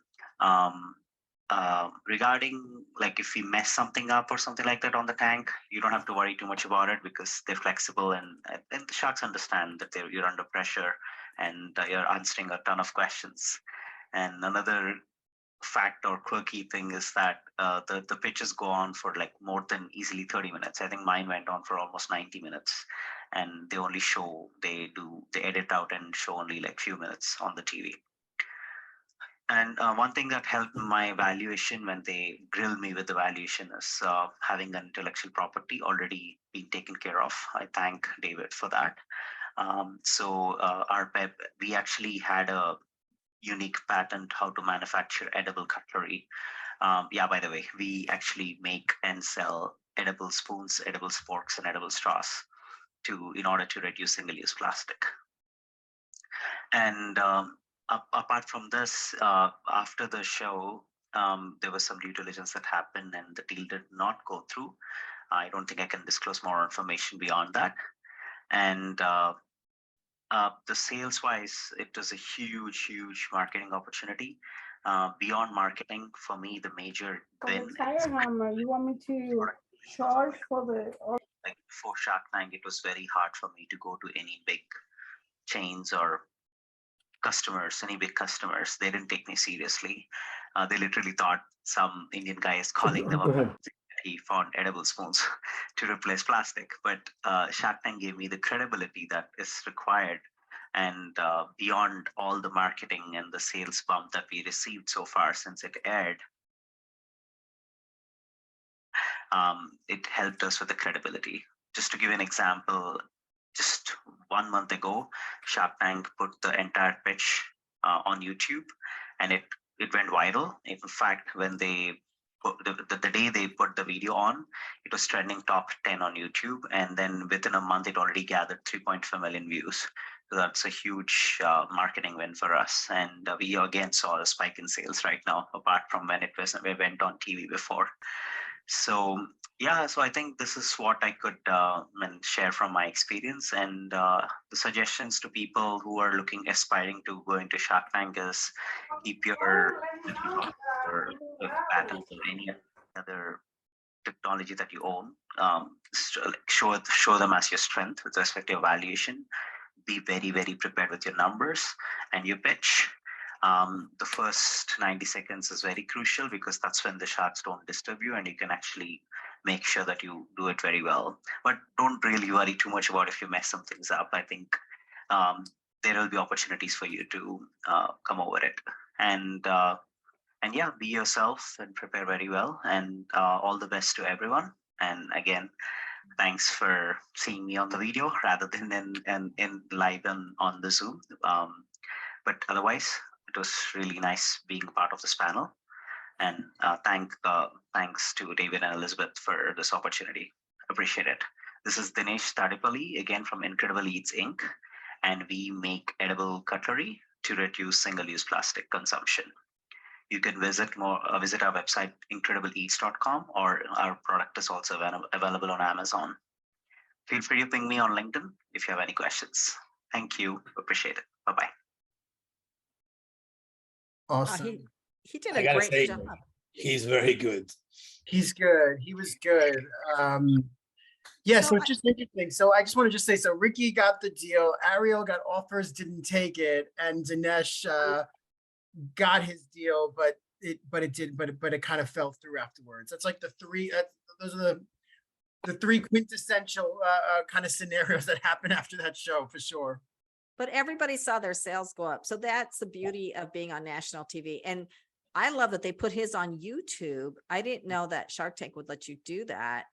Regarding like if we mess something up or something like that on the tank, you don't have to worry too much about it because they're flexible, and the sharks understand that you're under pressure, and you're answering a ton of questions. And another fact or quirky thing is that the pitches go on for like more than easily 30 minutes. I think mine went on for almost 90 minutes, and they edit out and show only like few minutes on the TV. And one thing that helped my valuation when they grilled me with the valuation is having an intellectual property already being taken care of. I thank David for that. We actually had a unique patent how to manufacture edible cutlery. By the way, we actually make and sell edible spoons, edible forks, and edible straws in order to reduce single-use plastic. And apart from this, after the show, there was some due diligence that happened, and the deal did not go through. I don't think I can disclose more information beyond that. And the sales wise, it was a huge marketing opportunity. Beyond marketing, for me, the major win. Hammer, you want me to charge for the? Like for Shark Tank, it was very hard for me to go to any big chains or customers, any big customers. They didn't take me seriously. They literally thought some Indian guy is calling them up. He found edible spoons to replace plastic. But Shark Tank gave me the credibility that is required. And beyond all the marketing and the sales bump that we received so far since it aired, it helped us with the credibility. Just to give an example, just 1 month ago, Shark Tank put the entire pitch on YouTube, and it went viral. In fact, when they the day they put the video on, it was trending top 10 on YouTube, and then within a month, it already gathered 3.5 million views. So that's a huge marketing win for us, and we again saw a spike in sales right now, apart from when we went on TV before. So yeah, so I think this is what I could share from my experience, and the suggestions to people who are aspiring to go into Shark Tank is keep your patents or any other technology that you own. Show them as your strength with respect to your valuation. Be very prepared with your numbers and your pitch. The first 90 seconds is very crucial because that's when the sharks don't disturb you, and you can actually make sure that you do it very well. But don't really worry too much about if you mess some things up. I think there will be opportunities for you to come over it. And yeah, be yourself and prepare very well, and all the best to everyone. And again, thanks for seeing me on the video rather than in live and on the Zoom. But otherwise, it was really nice being part of this panel. And thanks to David and Elizabeth for this opportunity. Appreciate it. This is Dinesh Tadipalli, again from Incredible Eats Inc. And we make edible cutlery to reduce single-use plastic consumption. You can visit our website, incredibleeats.com, or our product is also available on Amazon. Feel free to ping me on LinkedIn if you have any questions. Thank you. Appreciate it. Bye-bye. Awesome. He did I a gotta great say, job. he's very good. He's good. He was good. Yeah, so So it's just interesting. So I just want to just say, so Ricky got the deal, Ariel got offers, didn't take it, and Dinesh got his deal, but it kind of fell through afterwards. That's like those are the three quintessential kind of scenarios that happen after that show for sure. But everybody saw their sales go up. So that's the beauty of being on national TV. And I love that they put his on YouTube. I didn't know that Shark Tank would let you do that.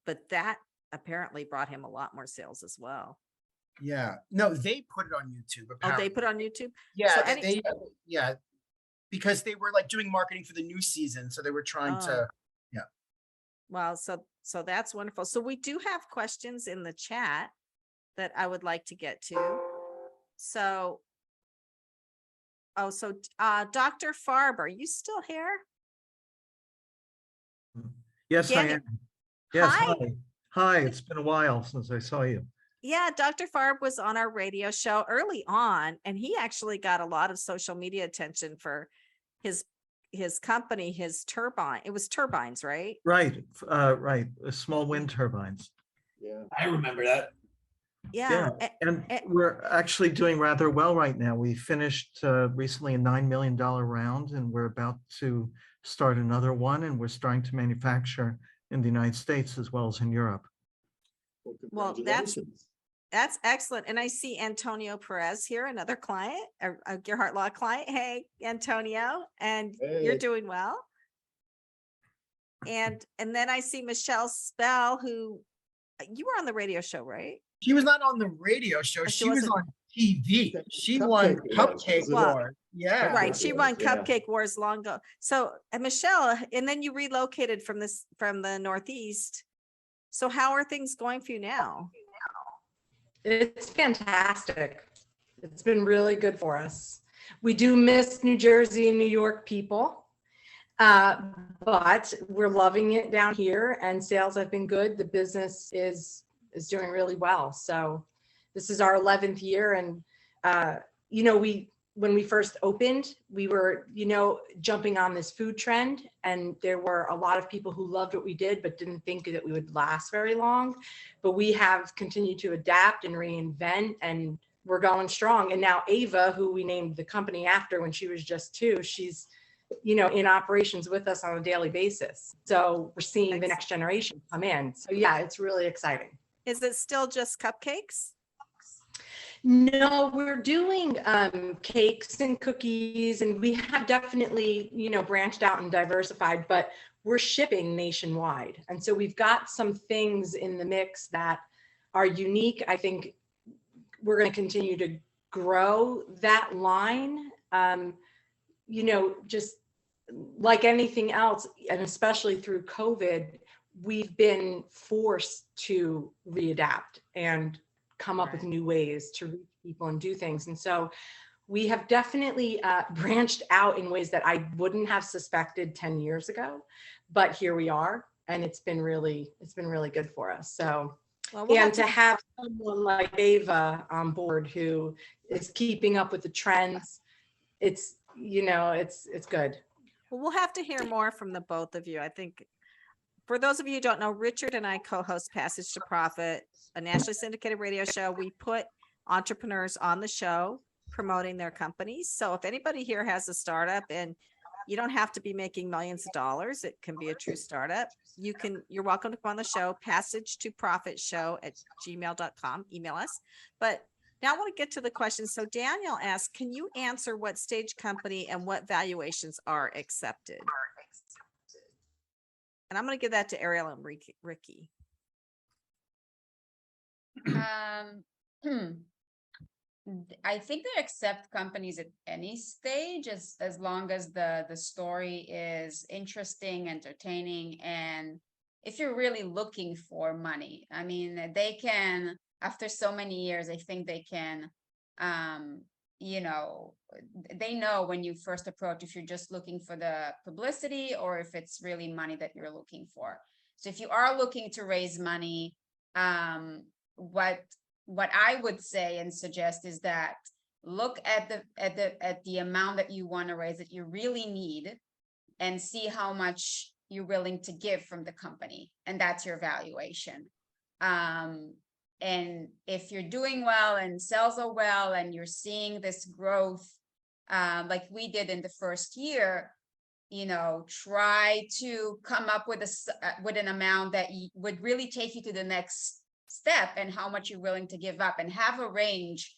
But that apparently brought him a lot more sales as well. Yeah, no, they put it on YouTube. Oh, they put it on YouTube? Yeah, So because they were like doing marketing for the new season. So they were trying to, Well, so that's wonderful. So we do have questions in the chat that I would like to get to. So, Dr. Farb, are you still here? Yes, I Danny- am. Yes, Hi. hi. Hi, it's been a while since I saw you. Yeah, Dr. Farb was on our radio show early on, and he actually got a lot of social media attention for his company, his turbine. It was turbines, right? Right, right, small wind turbines. Yeah. I remember that. Yeah. And eh, we're actually doing rather well right now. We finished recently a $9 million round, and we're about to start another one, and we're starting to manufacture in the United States as well as in Europe. Well, Congratulations. That's excellent. And I see Antonio Perez here, another client, a Gearhart Law client. Hey, Antonio, and you're Hey. doing well. And then I see Michelle Spell, who you were on the radio show, right? she was not on the radio show. she She was wasn't- on TV. She Cupcake won Wars, Cupcake isn't it? War. Yeah. Right. She won Yeah. Cupcake Wars long ago. So, Michelle, and then you relocated from the Northeast. So how are things going for you now? It's fantastic. It's been really good for us. We do miss New Jersey and New York people, but we're loving it down here, and sales have been good. The business is doing really well. So this is our 11th year, and when we first opened, we were jumping on this food trend, and there were a lot of people who loved what we did but didn't think that we would last very long. But we have continued to adapt and reinvent, and we're going strong. And now Ava, who we named the company after when she was just 2, she's in operations with us on a daily basis. So we're seeing the next generation come in. So yeah, it's really exciting. Is it still just cupcakes? No, we're doing cakes and cookies, and we have definitely, branched out and diversified, but we're shipping nationwide. And so we've got some things in the mix that are unique. I think we're going to continue to grow that line. Just like anything else, and especially through COVID, we've been forced to readapt and come up with new ways to reach people and do things. And so we have definitely branched out in ways that I wouldn't have suspected 10 years ago, but here we are, and it's been really good for us. So, Well, we'll and to have someone like Ava on board who is keeping up with the trends, it's good. Well, we'll have to hear more from the both of you. I think for those of you who don't know, Richard and I co-host Passage to Profit, a nationally syndicated radio show. We put entrepreneurs on the show promoting their companies. So if anybody here has a startup, and you don't have to be making millions of dollars, it can be a true startup. You're welcome to come on the show, passage2profitshow@gmail.com, email us. But now I want to get to the question. So Daniel asked, can you answer what stage company and what valuations are accepted? And I'm going to give that to Ariel and Ricky. I think they accept companies at any stage as long as the story is interesting, entertaining, and if you're really looking for money. I mean, they can, after so many years, I think they can, they know when you first approach if you're just looking for the publicity or if it's really money that you're looking for. So if you are looking to raise money, what I would say and suggest is that look at the amount that you want to raise, that you really need, and see how much you're willing to give from the company, and that's your valuation. And if you're doing well and sales are well and you're seeing this growth, like we did in the first year, try to come up with an amount that would really take you to the next step, and how much you're willing to give up, and have a range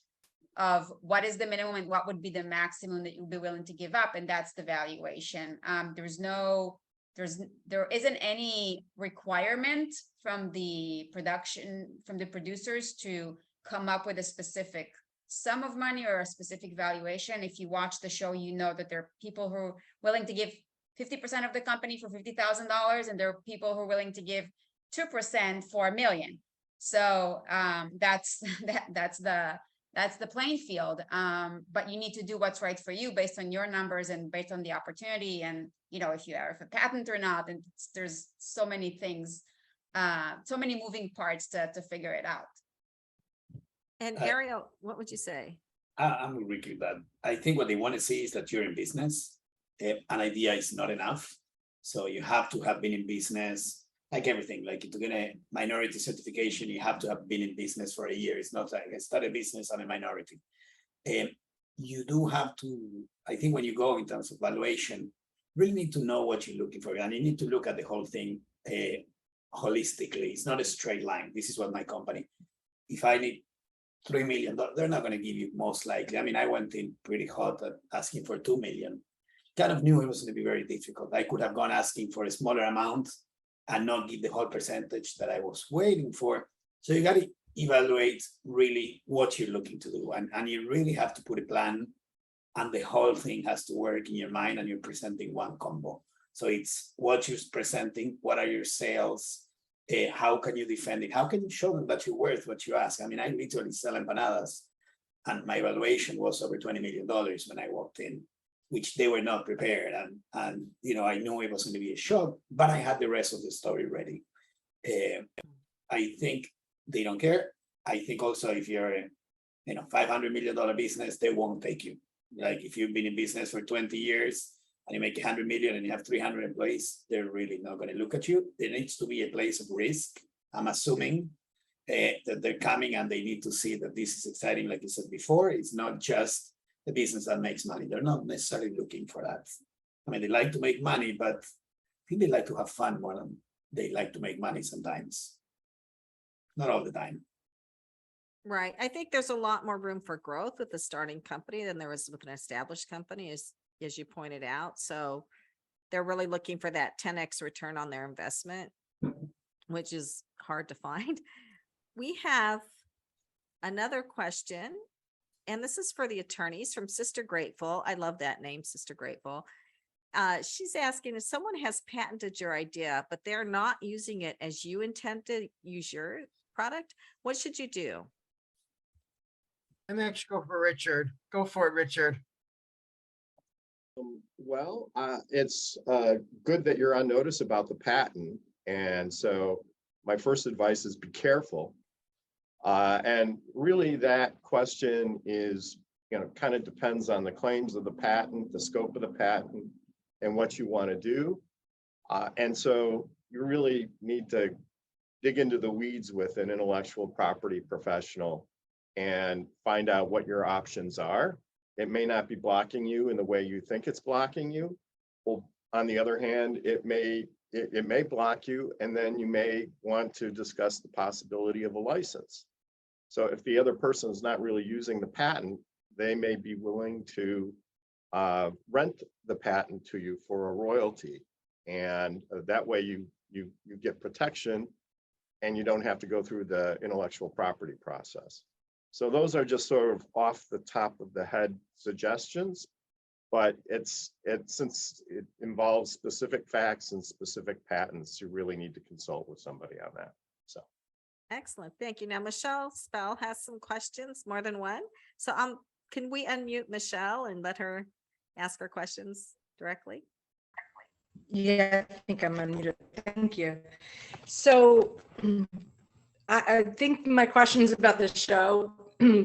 of what is the minimum and what would be the maximum that you'll be willing to give up, and that's the valuation. There isn't any requirement from the producers to come up with a specific sum of money or a specific valuation. If you watch the show, you know that there are people who are willing to give 50% of the company for $50,000, and there are people who are willing to give 2% for $1 million. So that's the playing field. But you need to do what's right for you based on your numbers and based on the opportunity, and if you have a patent or not. And there's so many things, so many moving parts to figure it out. And Ariel, what would you say? I'm agree with that. I think what they want to see is that you're in business. An idea is not enough. So you have to have been in business, like everything. Like to get a minority certification, you have to have been in business for a year. It's not like I started a business, I'm a minority. You do have to, I think when you go in terms of valuation, really need to know what you're looking for. And you need to look at the whole thing holistically. It's not a straight line. This is what my company, if I need $3 million, they're not going to give you most likely. I mean, I went in pretty hot at asking for 2 million. Kind of knew it was going to be very difficult. I could have gone asking for a smaller amount and not give the whole percentage that I was waiting for. So you got to evaluate really what you're looking to do. And you really have to put a plan, and the whole thing has to work in your mind, and you're presenting one combo. So it's what you're presenting, what are your sales, how can you defend it? How can you show them that you're worth what you ask? I mean, I literally sell empanadas, and my evaluation was over $20 million when I walked in, which they were not prepared. And I knew it was going to be a shock, but I had the rest of the story ready. I think they don't care. I think also if you're a $500 million business, they won't take you. Like if you've been in business for 20 years, and you make 100 million and you have 300 employees, they're really not going to look at you. There needs to be a place of risk. I'm assuming that they're coming and they need to see that this is exciting. Like you said before, it's not just the business that makes money. They're not necessarily looking for that. I mean, they like to make money, but I think they like to have fun more than they like to make money sometimes. Not all the time. Right. I think there's a lot more room for growth with the starting company than there was with an established company, as you pointed out. So they're really looking for that 10x return on their investment, which is hard to find. We have another question, and this is for the attorneys from Sister Grateful. I love that name, Sister Grateful. She's asking, if someone has patented your idea, but they're not using it as you intend to use your product, what should you do? I'm actually go for Richard. Go for it, Richard. Well, it's good that you're on notice about the patent. And so my first advice is be careful. And really that question is, kind of depends on the claims of the patent, the scope of the patent, and what you want to do. And so you really need to dig into the weeds with an intellectual property professional and find out what your options are. It may not be blocking you in the way you think it's blocking you. Well, on the other hand, it may block you, and then you may want to discuss the possibility of a license. So if the other person is not really using the patent, they may be willing to rent the patent to you for a royalty. And that way you get protection and you don't have to go through the intellectual property process. So those are just sort of off the top of the head suggestions, but since it involves specific facts and specific patents, you really need to consult with somebody on that. So. Excellent. Thank you. Now, Michelle Spell has some questions, more than one. So can we unmute Michelle and let her ask her questions directly? Yeah, I think I'm unmuted. Thank you. So I think my question is about this show,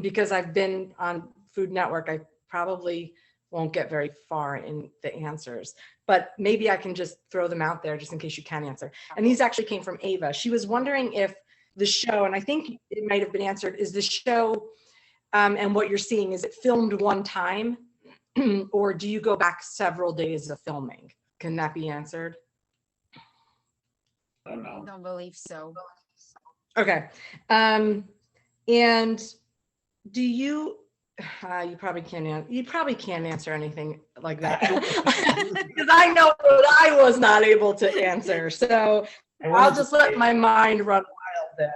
because I've been on Food Network. I probably won't get very far in the answers, but maybe I can just throw them out there just in case you can answer. And these actually came from Ava. She was wondering if the show, and I think it might have been answered, is the show and what you're seeing, is it filmed one time or do you go back several days of filming? Can that be answered? I don't know. I don't believe so. Okay. And do you probably can't answer anything like that, because I know that I was not able to answer. So I'll just let my mind run wild there.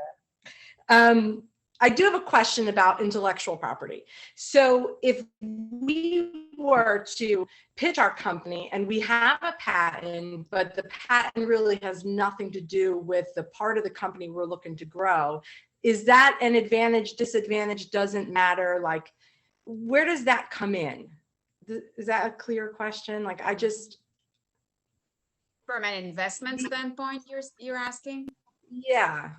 I do have a question about intellectual property. So if we were to pitch our company and we have a patent, but the patent really has nothing to do with the part of the company we're looking to grow, is that an advantage, disadvantage, doesn't matter? Like, where does that come in? Is that a clear question? Like, I just, From an investment standpoint, you're asking? yeah.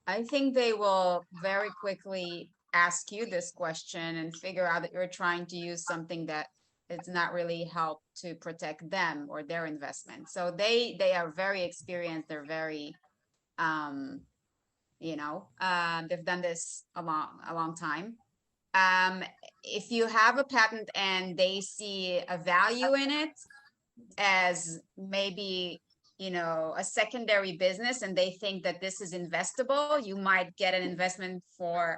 I think they will very quickly ask you this question and figure out that you're trying to use something that it's not really help to protect them or their investment. So they are very experienced. They're very, they've done this a long time. If you have a patent and they see a value in it as maybe, a secondary business, and they think that this is investable, you might get an investment for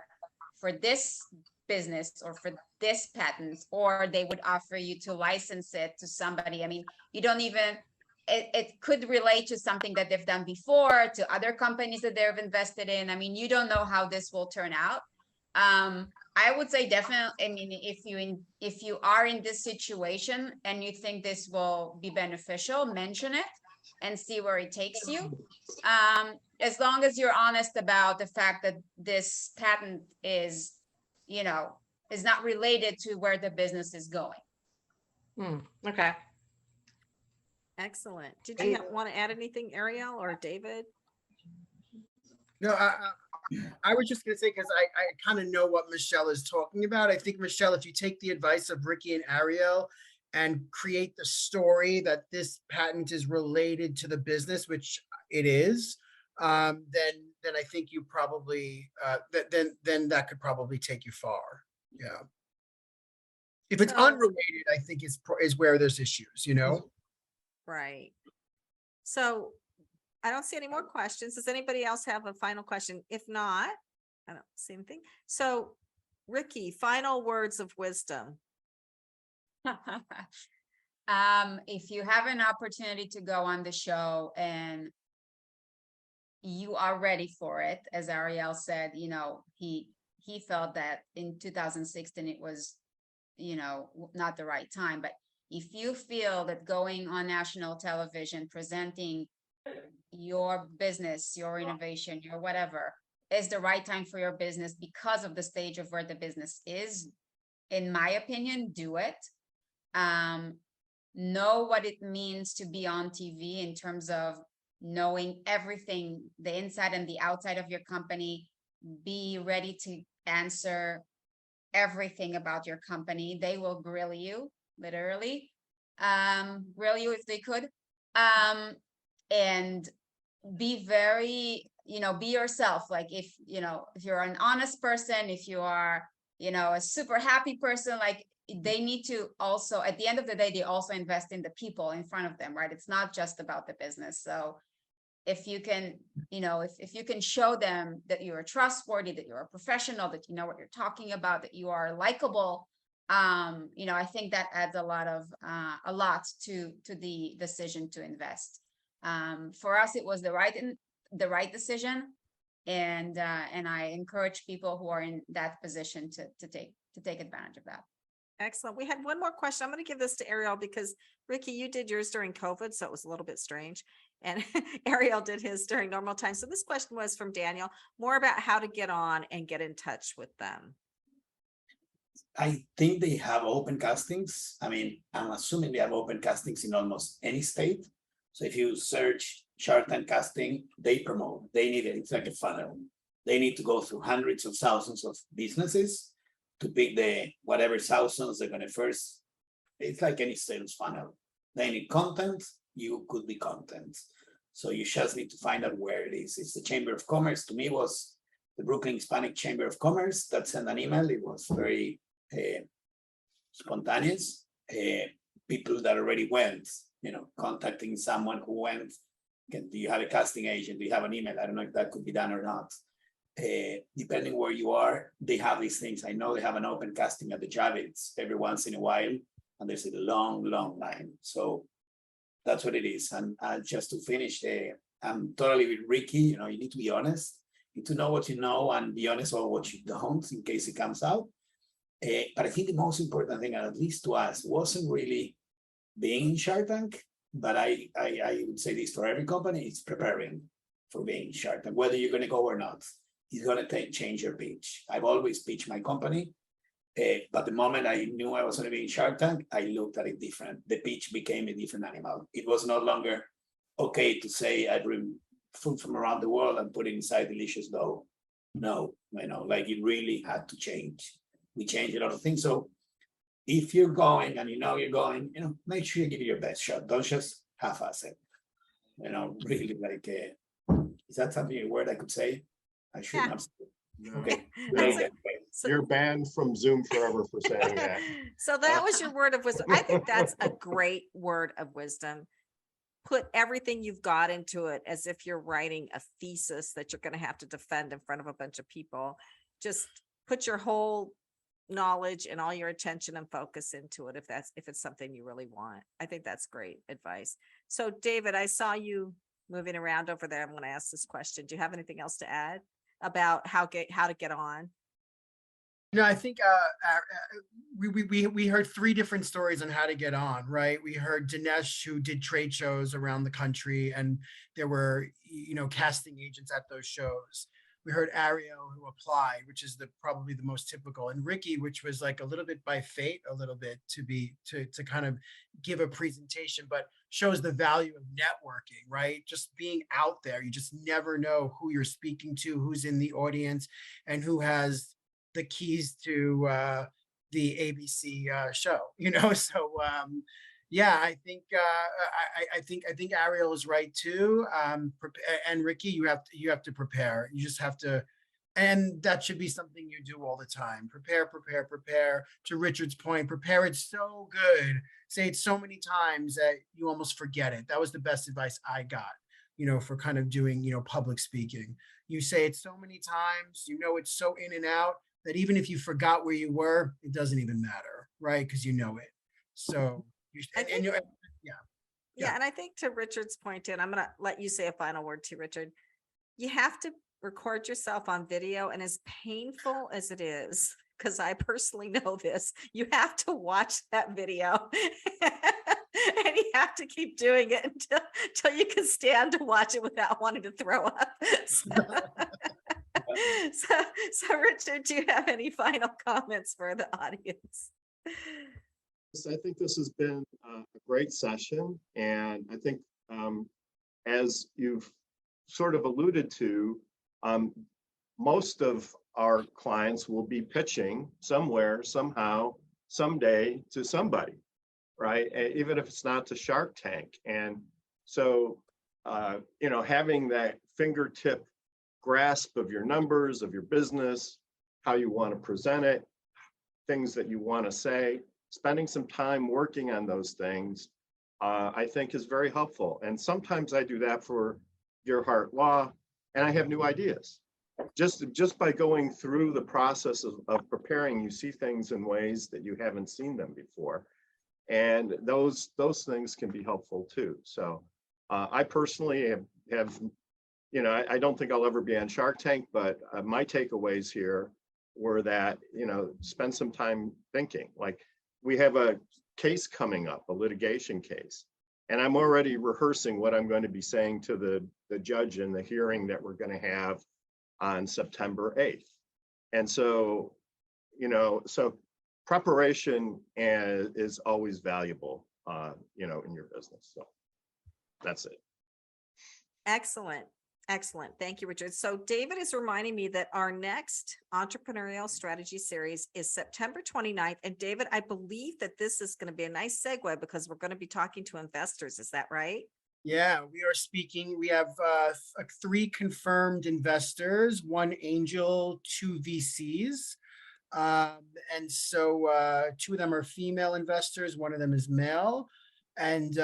this business or for this patent, or they would offer you to license it to somebody. I mean, you don't even, it could relate to something that they've done before, to other companies that they've invested in. I mean, you don't know how this will turn out. I would say definitely, I mean, if you are in this situation and you think this will be beneficial, mention it and see where it takes you. As long as you're honest about the fact that this patent is, is not related to where the business is going. Okay. Excellent. Did you want to add anything, Ariel or David? No, I was just going to say, because I kind of know what Michelle is talking about. I think, Michelle, if you take the advice of Ricky and Ariel and create the story that this patent is related to the business, which it is, then I think you probably, then that could probably take you far. Yeah. If it's unrelated, I think is where there's issues, Right. So I don't see any more questions. Does anybody else have a final question? If not, I don't see anything. So Ricky, final words of wisdom. If you have an opportunity to go on the show and you are ready for it, as Ariel said, he felt that in 2016 it was, not the right time. But if you feel that going on national television, presenting your business, your innovation, your whatever, is the right time for your business because of the stage of where the business is, in my opinion, do it. Know what it means to be on TV in terms of knowing everything, the inside and the outside of your company. Be ready to answer everything about your company. They will grill you, literally, grill you if they could. And be very, be yourself. Like if you're an honest person, if you are, a super happy person, like they need to also, at the end of the day, they also invest in the people in front of them, right? It's not just about the business. So if you can, if you can show them that you're trustworthy, that you're a professional, that you know what you're talking about, that you are likable, I think that adds a lot to the decision to invest. For us, it was the right decision, and I encourage people who are in that position to take advantage of that. Excellent. We had one more question. I'm going to give this to Ariel because Ricky, you did yours during COVID, so it was a little bit strange. And Ariel did his during normal time. So this question was from Daniel, more about how to get on and get in touch with them. I think they have open castings. I mean, I'm assuming they have open castings in almost any state. So if you search Shark Tank casting, they promote, they need it. It's like a funnel. They need to go through hundreds of thousands of businesses to pick the whatever thousands they're going to first. It's like any sales funnel. They need content. You could be content. So you just need to find out where it is. It's the Chamber of Commerce. To me, it was the Brooklyn Hispanic Chamber of Commerce that sent an email. It was very spontaneous. People that already went, contacting someone who went. Do you have a casting agent? Do you have an email? I don't know if that could be done or not. Depending where you are, they have these things. I know they have an open casting at the Javits every once in a while, and there's a long line. So that's what it is. And just to finish, I'm totally with Ricky. You need to be honest. need to know what you know and be honest about what you don't in case it comes out. But I think the most important thing, at least to us, wasn't really being in Shark Tank, but I would say this for every company, it's preparing for being in Shark Tank, whether you're going to go or not. It's going to change your pitch. I've always pitched my company, but the moment I knew I was going to be in Shark Tank, I looked at it different. The pitch became a different animal. It was no longer okay to say I bring food from around the world and put it inside delicious dough. No, like it really had to change. We changed a lot of things. So if you're going and you're going, make sure you give it your best shot. Don't just half-ass it. Really like, is that something, a word I could say? I should not. No. Okay. So- You're banned from Zoom forever for saying that. So that was your word of wisdom. I think that's a great word of wisdom. Put everything you've got into it as if you're writing a thesis that you're going to have to defend in front of a bunch of people. Just put your whole knowledge and all your attention and focus into it if it's something you really want. I think that's great advice. So David, I saw you moving around over there. I'm going to ask this question. Do you have anything else to add about how to get on? No, I think we heard 3 different stories on how to get on, right? We heard Dinesh, who did trade shows around the country, and there were, casting agents at those shows. We heard Ariel, who applied, which is probably the most typical, and Ricky, which was like a little bit by fate, a little bit to kind of give a presentation, but shows the value of networking, right? Just being out there. You just never know who you're speaking to, who's in the audience, and who has the keys to the ABC show, So yeah, I think I think Ariel is right too. And Ricky, you have to prepare. You just have to, and that should be something you do all the time. Prepare. To Richard's point, prepare it so good. Say it so many times that you almost forget it. That was the best advice I got, for kind of doing, public speaking. You say it so many times, it's so in and out that even if you forgot where you were, it doesn't even matter, right? Because you know it. So Yeah, and I think to Richard's point, and I'm going to let you say a final word too, Richard. You have to record yourself on video, and as painful as it is, because I personally know this, you have to watch that video. And you have to keep doing it until you can stand to watch it without wanting to throw up. So Richard, do you have any final comments for the audience? I think this has been a great session, and I think as you've sort of alluded to, most of our clients will be pitching somewhere, somehow, someday to somebody, right? Even if it's not to Shark Tank. And so, having that fingertip grasp of your numbers, of your business, how you want to present it, things that you want to say, spending some time working on those things, I think is very helpful. And sometimes I do that for Gearhart Law, and I have new ideas. Just by going through the process of preparing, you see things in ways that you haven't seen them before. And those things can be helpful too. So I personally have I don't think I'll ever be on Shark Tank, but my takeaways here were that, spend some time thinking. Like, we have a case coming up, a litigation case, and I'm already rehearsing what I'm going to be saying to the judge in the hearing that we're going to have on September 8th. And so, so preparation is always valuable, in your business. So that's it. Excellent. Excellent. Thank you, Richard. So David is reminding me that our next entrepreneurial strategy series is September 29th. And David, I believe that this is going to be a nice segue because we're going to be talking to investors. Is that right? Yeah, we are speaking. We have 3 confirmed investors, 1 angel, 2 VCs. And so 2 of them are female investors, 1 of them is male. And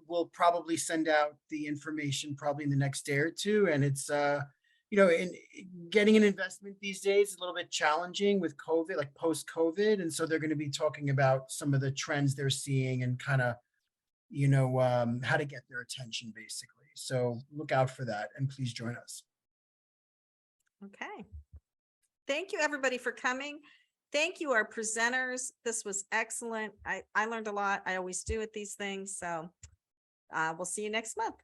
we'll probably send out the information probably in the next day or 2. And it's, in getting an investment these days is a little bit challenging with COVID, like post-COVID. And so they're going to be talking about some of the trends they're seeing and kind of, how to get their attention basically. So look out for that and please join us. Okay. Thank you, everybody, for coming. Thank you, our presenters. This was excellent. I learned a lot. I always do at these things. So we'll see you next month.